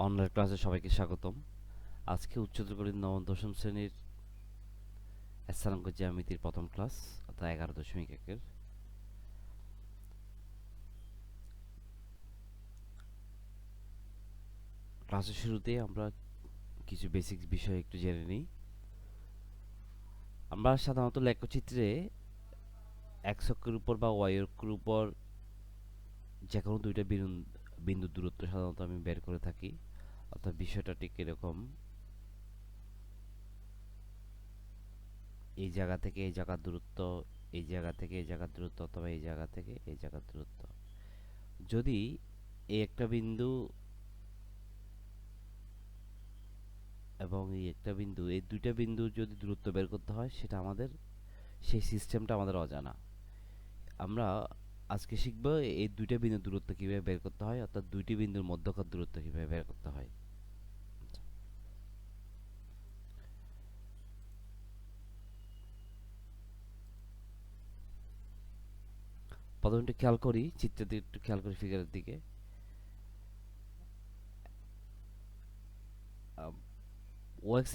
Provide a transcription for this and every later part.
Online ক্লাসে সবাইকে স্বাগতম। আজকে উচ্চতর গণিত নবম দশম শ্রেণীর স্থানাঙ্ক জ্যামিতির প্রথম ক্লাস, অর্থাৎ 11.1-এর ক্লাসের শুরুতে আমরা কিছু বেসিক বিষয় একটু জেনে নিই। আমরা সাধারণত লেখচিত্রে এক্স অক্ষের উপর বা ওয়াই অক্ষের উপর যে কোনো দুইটা বিন্দুর দূরত্ব সাধারণত আমি বের করে থাকি। অর্থাৎ বিষয়টা ঠিক এরকম, এই জায়গা থেকে এই জায়গার দূরত্ব, এই জায়গা থেকে এই জায়গার দূরত্ব, অথবা এই জায়গা থেকে এই জায়গার দূরত্ব। যদি এই একটা বিন্দু এবং এই একটা বিন্দু, এই দুইটা বিন্দুর যদি দূরত্ব বের করতে হয়, সেটা আমাদের সেই সিস্টেমটা আমাদের অজানা। আমরা আজকে শিখব এই দুইটা বিন্দুর দূরত্ব কিভাবে বের করতে হয়, অর্থাৎ দুইটি বিন্দুর মধ্যকার দূরত্ব কিভাবে বের করতে হয়। প্রথমে একটু খেয়াল করি, চিত্রের দিকে একটু খেয়াল করি, ফিগারের দিকে। ওএক্স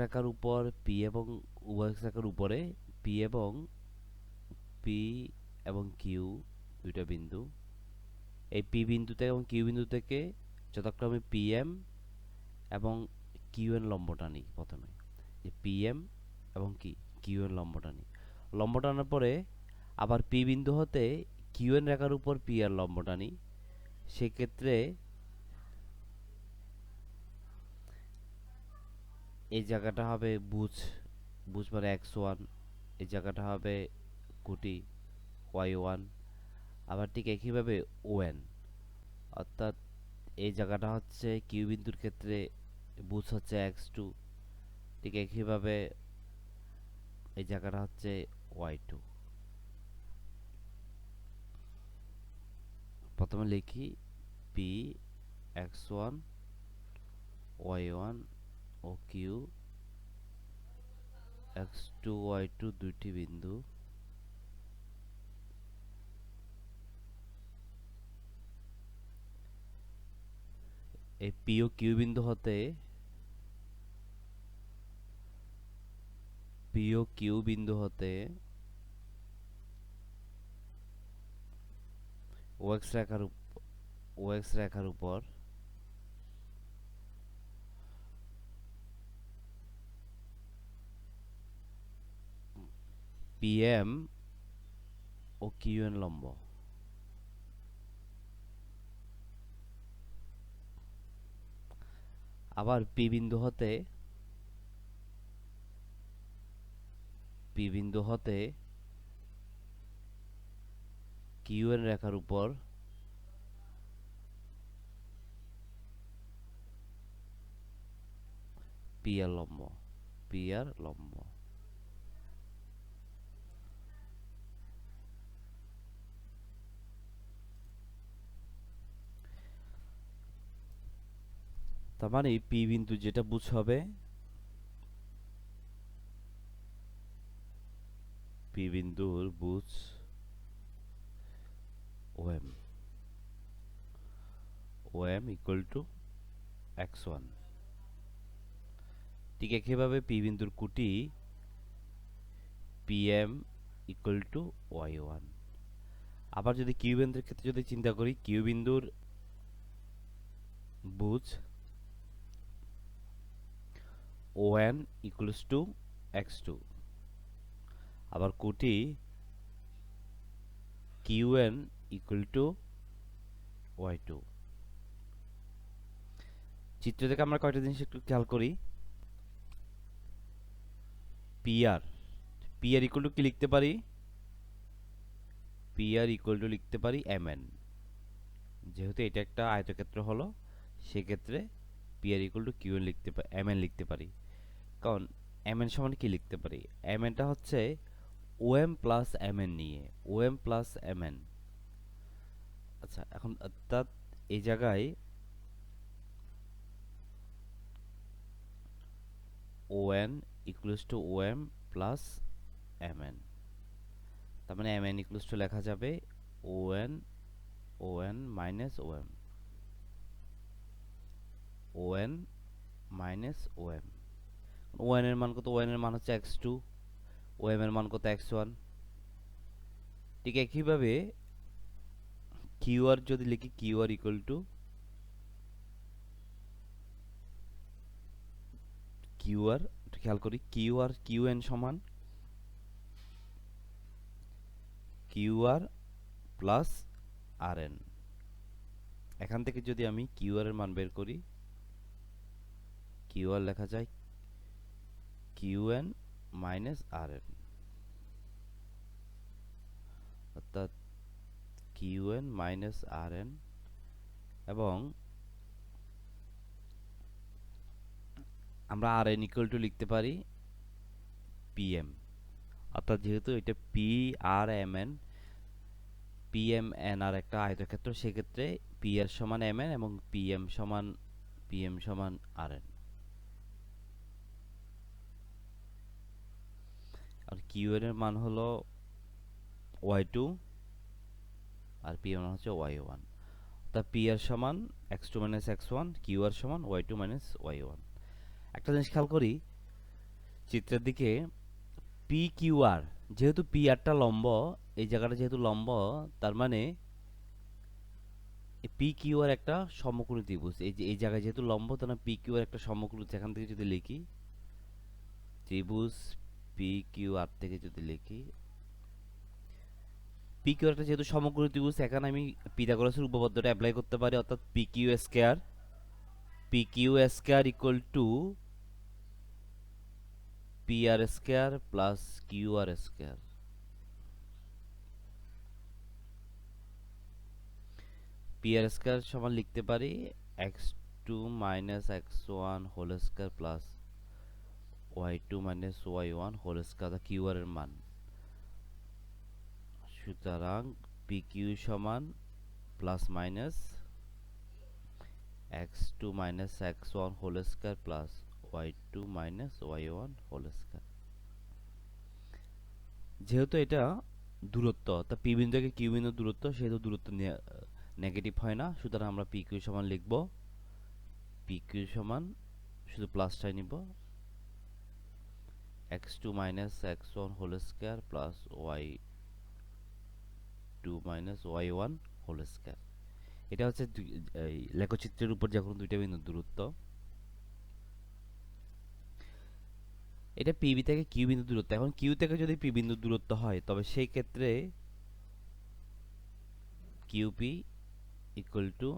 রেখার উপর পি এবং ওএক্স রেখার উপরে পি এবং পি এবং কিউ দুইটা বিন্দু। এই পি বিন্দু থেকে এবং কিউ বিন্দু থেকে যথাক্রমে পিএম এবং কিউ এর লম্ব টানি। প্রথমে যে পিএম এবং কিউ এর লম্ব টানি। লম্ব টানার পরে আবার পি বিন্দু হতে কিউ এর রেখার উপর পি এর লম্ব টানি। সেক্ষেত্রে এই জায়গাটা হবে বুঝ, বুঝ মানে x1, এই জায়গাটা হবে কুটি y1। আবার ঠিক একইভাবে ওএন, অর্থাৎ এই জায়গাটা হচ্ছে কিউ বিন্দুর ক্ষেত্রে বুঝ হচ্ছে x2, ঠিক একইভাবে এই জায়গাটা হচ্ছে y2। প্রথমে লিখি P x1 y1 O Q x2 y2 দুইটি বিন্দু। এই পি ও কিউ বিন্দু হতে ওএক্স রেখার উপর পিএম ও কিউ এর লম্ব। আবার পি বিন্দু হতে কিউ এর রেখার উপর পি আর লম্ব। তার মানে পি বিন্দু যেটা বুঝ হবে, পি বিন্দুর বুঝ ওএম ইকুয়াল টু x1। ঠিক একইভাবে পি বিন্দুর কুটি পিএম ইকুয়াল টু y1। আবার যদি কিউ বিন্দুর ক্ষেত্রে যদি চিন্তা করি, কিউ বিন্দুর বুঝ ওএন ইকুয়ালস টু x2। আবার কুটি কিউএন ইকুয়াল টু y2। চিত্র থেকে আমরা কয়টা জিনিস একটু খেয়াল করি। পিআর ইকুয়াল টু কি লিখতে পারি? পিআর ইকুয়াল টু লিখতে পারি এমএন। যেহেতু এটা একটা আয়তক্ষেত্র হলো, সেক্ষেত্রে পিআর ইকুয়াল টু কিউএন লিখতে পারি, এমএন লিখতে পারি। কারণ এমএন সমান কি লিখতে পারি? এমএনটা হচ্ছে ওএম প্লাস এমএন নিয়ে, ওএম প্লাস এমএন। আচ্ছা, এখন অর্থাৎ এই জায়গায় ON equals to OM plus MN. তার মানে mn ইকুয়ালস টু লেখা যাবে ON minus OM. O N minus O M. O N এর মান কত? ও এন এর মান হচ্ছে x2, ও এম এর মান কত? x1। ঠিক একইভাবে কিউ আর যদি লিখি, Q R equal to Q R, একটু খেয়াল করি, কিউ আর কিউ এন সমান Q R plus R N. এখান থেকে যদি আমি কিউ আর এর মান বের করি, কিউ আর লেখা যায় কিউ এন মাইনাস আর এন, অর্থাৎ কিউ এন মাইনাস আর এন, এবং আমরা আর এন ইকুয়াল টু লিখতে পারি পি এম, অর্থাৎ যেহেতু এটা P R M N, P M N R একটা আয়তক্ষেত্র, সেক্ষেত্রে পি এর সমান এম এন এবং পি এম সমান আর এন। আর কিউ এন এর মান হলো ওয়াই টু আর পি এম মান হচ্ছে ওয়াই ওয়ান। অর্থাৎ পি আর সমান X two minus x one, Q R সমান Y two minus Y one. একটা জিনিস খেয়াল করি চিত্রের দিকে, পি কিউ আর, যেহেতু পি আরটা লম্ব, এই জায়গাটা যেহেতু লম্ব, তার মানে পি কিউ আর একটা সমকোণী ত্রিভুজ। এই যে এই জায়গায় যেহেতু লম্ব, তার মানে পি কিউ আর একটা সমকোণী। এখান থেকে যদি লিখি ত্রিভুজ পি কিউ আর থেকে যদি লিখি, পি কিউ আর একটা যেহেতু সমকোণী ত্রিভুজ, এখানে আমি পিথাগোরাসের উপপাদ্যটা অ্যাপ্লাই করতে পারি, অর্থাৎ P Q square equal to P R square plus Q R square. P R square সমান লিখতে পারি X two minus x one whole square plus Y two minus Y one whole square, Q R এর মান। সুতরাং P Q সমান plus minus x two minus x one whole square plus Y two minus Y one whole square. যেহেতু এটা দূরত্ব, তা P বিন্দু থেকে কিউ বিন্দু দূরত্ব, সেহেতু দূরত্ব নেগেটিভ হয় না। সুতরাং আমরা পি কিউ সমান লিখব পি কিউ সমান, শুধু প্লাসটাই নিব, x two minus x one whole square plus Y two minus Y one whole square. এটা হচ্ছে এই লেখচিত্রের উপর যে কোনো দুইটা বিন্দুর দূরত্ব। এটা পিবি থেকে কিউ বিন্দু দূরত্ব। এখন কিউ থেকে যদি পি বিন্দু দূরত্ব হয়, তবে সেই ক্ষেত্রে QP equal to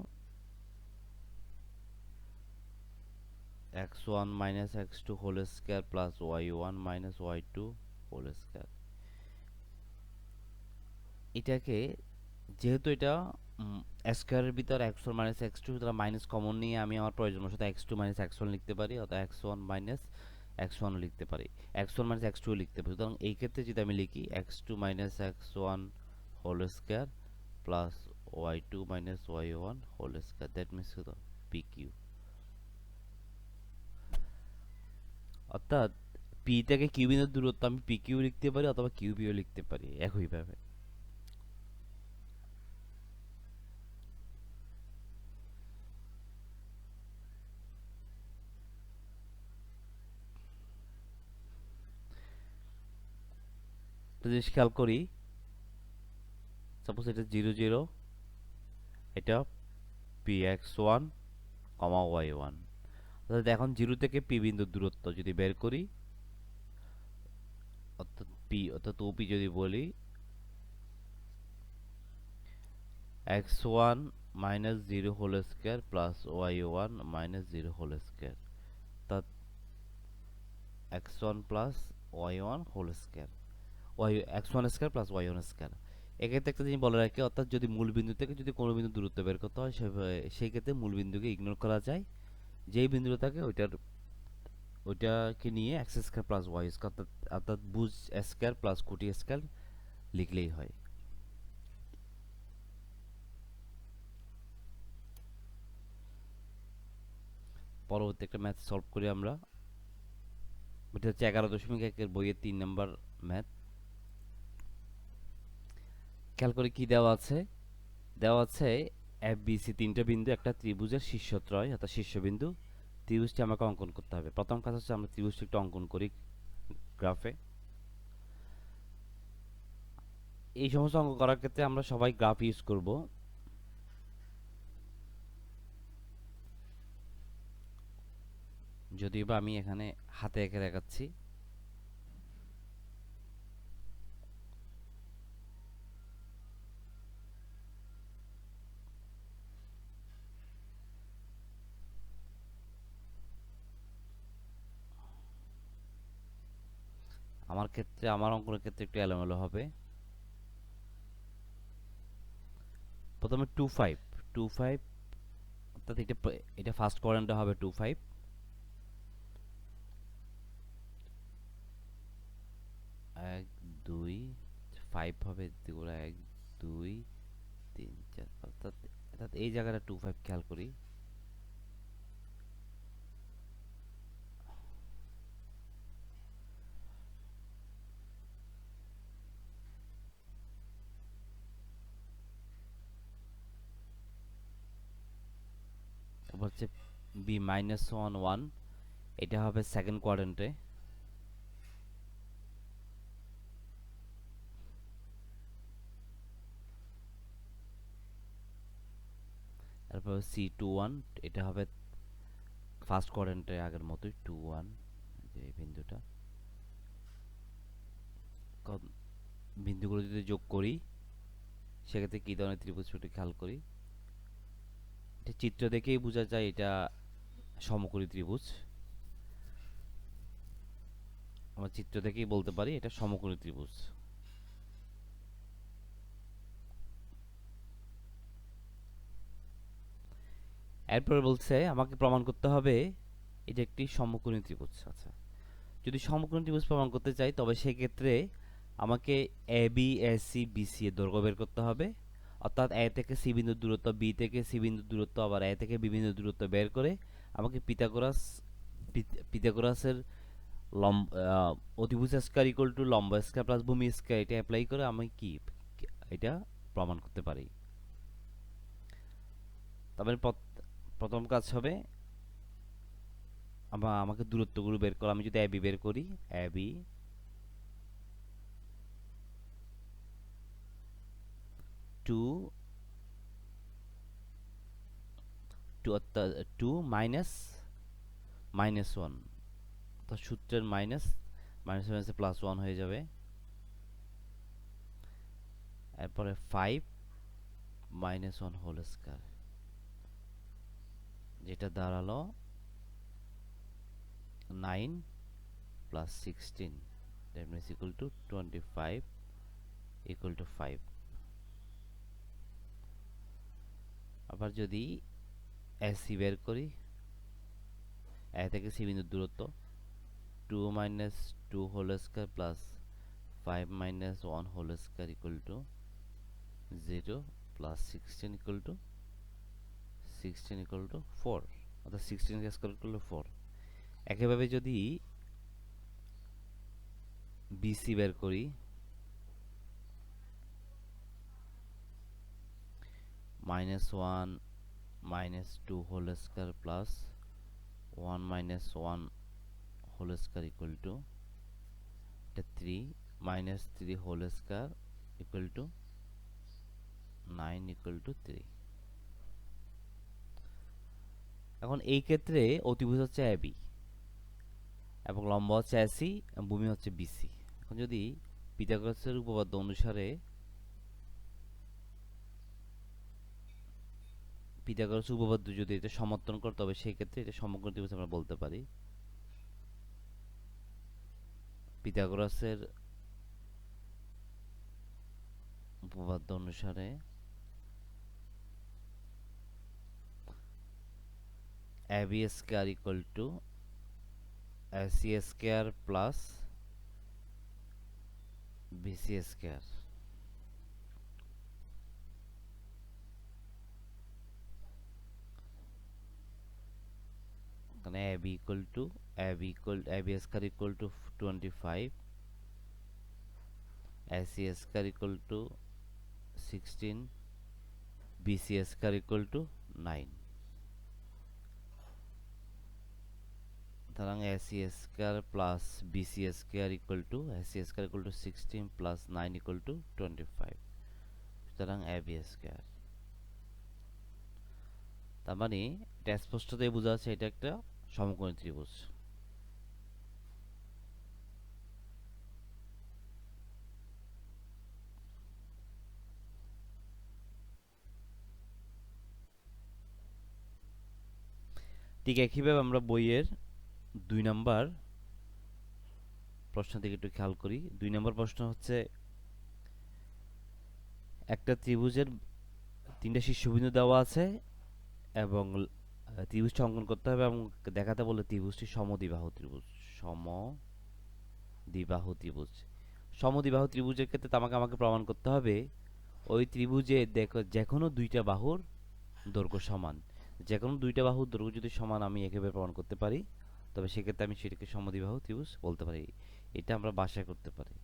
x one minus x two whole square plus Y one minus y two whole square. এটাকে, যেহেতু এটা স্কয়ারের ভিতর x one minus x two, সুতরাং মাইনাস কমন নিয়ে আমি আমার প্রয়োজন মতো x two minus x one লিখতে পারি, অর্থাৎ এক্স ওয়ান মাইনাস এক্স ওয়ানও লিখতে পারি, x one minus x two লিখতে পারি। সুতরাং এই ক্ষেত্রে যদি আমি লিখি x two minus x one whole square plus Y two minus Y one whole square, that means P Q. অর্থাৎ পি থেকে কিউ বিন্দুর দূরত্ব আমি পি কিউ লিখতে পারি অথবা কিউ বিও লিখতে পারি একইভাবে। তো জিনিস খেয়াল করি, সাপোজ এটা 0 0, এটা P x one comma y one. অর্থাৎ এখন 0 থেকে পি বিন্দুর দূরত্ব যদি বের করি, অর্থাৎ ওপি যদি বলি X one minus zero whole square plus Y one minus zero whole square, অর্থাৎ x one plus Y one whole square, X one square plus Y one square. এক্ষেত্রে একটা জিনিস বলে রাখি, অর্থাৎ যদি মূল বিন্দু থেকে যদি কোনো বিন্দু দূরত্ব বের করতে হয়, সেই ক্ষেত্রে মূল বিন্দুকে ইগনোর করা যায়, যেই বিন্দুটা থাকে ওইটাকে নিয়ে x square plus y square, অর্থাৎ বুঝ স্কোয়ার প্লাস কোটি স্কোয়ার লিখলেই হয়। পরবর্তী একটা ম্যাথ সলভ করি আমরা। এটা হচ্ছে 11.1 বইয়ের 3 নম্বর ম্যাথ। খেয়াল করে কি দেওয়া আছে, দেওয়া আছে এফ বি সি তিনটা বিন্দু একটা ত্রিভুজের শীর্ষত্রয় অর্থাৎ শীর্ষবিন্দু। ত্রিভুজটি আমাকে অঙ্কন করতে হবে। প্রথম কাজ হচ্ছে আমরা ত্রিভুজটি একটু অঙ্কন করি গ্রাফে। এই সমস্ত অঙ্ক করার ক্ষেত্রে আমরা সবাই গ্রাফ ইউজ করব। যদিও বা আমি এখানে হাতে এঁকে দেখাচ্ছি। আমার ক্ষেত্রে আমার অঙ্কনের ক্ষেত্রে একটু এলোমেলো হবে। প্রথমে 2 5 2 5 অর্থাৎ এটা ফার্স্ট কোয়াড্র্যান্টে হবে 2 5। 1 2 5 হবে এগুলো 1 2 3 4 অর্থাৎ অর্থাৎ এই জায়গাটা 2 5 খেয়াল করি। তারপর হচ্ছে B-1 1 এটা হবে সেকেন্ড কোয়াড্র্যান্টে। তারপর C-2 1 এটা হবে ফার্স্ট কোয়াড্র্যান্টে আগের মতোই 2 1, যে এই বিন্দুটা। বিন্দুগুলো যদি যোগ করি সেক্ষেত্রে কী ধরনের ত্রিভুজ একটু খেয়াল করি। এটা চিত্র দেখেই বোঝা যায় এটা সমকোণী ত্রিভুজ। আমরা চিত্র দেখেই বলতে পারি এটা সমকোণী ত্রিভুজ। এরপরে বলছে আমাকে প্রমাণ করতে হবে এটা একটি সমকোণী ত্রিভুজ। আচ্ছা, যদি সমকোণী ত্রিভুজ প্রমাণ করতে চাই তবে সেক্ষেত্রে আমাকে A B S C B C এর দৈর্ঘ্য বের করতে হবে। অর্থাৎ এ থেকে সি বিন্দুর দূরত্ব, বি থেকে সি বিন্দুর দূরত্ব, আবার এ থেকে বি বিন্দুর দূরত্ব বের করে আমাকে পিথাগোরাসের অতিভুজ স্কয়ার ইকুয়াল টু লম্ব স্কয়ার প্লাস ভূমি স্কয়ার এটা অ্যাপ্লাই করে আমি কি এটা প্রমাণ করতে পারি। তবে প্রথম কাজ হবে আমাকে দূরত্বগুলো বের করা। আমি যদি এ বি বের করি, এ বি 2 2 মাইনাস -1, তো সূত্রের মাইনাস মাইনাস +1 হয়ে যাবে। এরপরে 5 -1 হোল স্কয়ার, যেটা দাঁড়ালো 9 + 16 that means equal to 25 equal to 5। আবার যদি এসি বের করি, এ থেকে সি বিন্দুর দূরত্ব 2 - 2 whole square plus 5 - 1 whole square equal to 0 প্লাস 16 ইকুয়াল টু 4, অর্থাৎ 16 স্কয়ার ইকুয়াল টু 4। একইভাবে যদি বিসি বের করি, -1 -2 whole square plus 1 - 1 whole square equal to 3 -3 whole square equal to 9 equal to 3। এখন এই ক্ষেত্রে অতিভুজ হচ্ছে এবি এবং লম্ব হচ্ছে এসি এবং ভূমি হচ্ছে বিসি। এখন যদি পিথাগোরাসের উপপাদ্য অনুসারে পিথাগোরাস উপপাদ্য যদি এটা সমর্থন করে তবে সেই ক্ষেত্রে এটা সমকোণী ত্রিভুজ আমরা বলতে পারি। পিথাগোরাসের উপপাদ্য অনুসারে AB square equal to AC square plus BC square. এখানে AB square equal to 25, AC square equal to 16, BC square equal to 9। সুতরাং AC square plus BC square equal to AC square equal to 16 plus 9 equal to 25। সুতরাং AB square. তার মানে এটা স্পষ্টতই বোঝা যাচ্ছে এটা একটা সমকোণী ত্রিভুজ। ঠিক একইভাবে আমরা বইয়ের 2 নাম্বার প্রশ্ন থেকে একটু খেয়াল করি। 2 নাম্বার প্রশ্ন হচ্ছে একটা ত্রিভুজের 3টা শীর্ষবিন্দু দেওয়া আছে এবং ত্রিভুজটি অঙ্কন করতে হবে এবং দেখাতে বলে ত্রিভুজটি সমদ্বিবাহু ত্রিভুজ। সমদ্বিবাহু ত্রিভুজ। সমদ্বিবাহু ত্রিভুজের ক্ষেত্রে আমাকে প্রমাণ করতে হবে ওই ত্রিভুজে দেখো যে কোনো দুইটা বাহুর দৈর্ঘ্য সমান। যে কোনো দুইটা বাহুর দৈর্ঘ্য যদি সমান আমি একেবারে প্রমাণ করতে পারি তবে সেক্ষেত্রে আমি সেটাকে সমদ্বিবাহু ত্রিভুজ বলতে পারি। এটা আমরা বাসায় করতে পারি।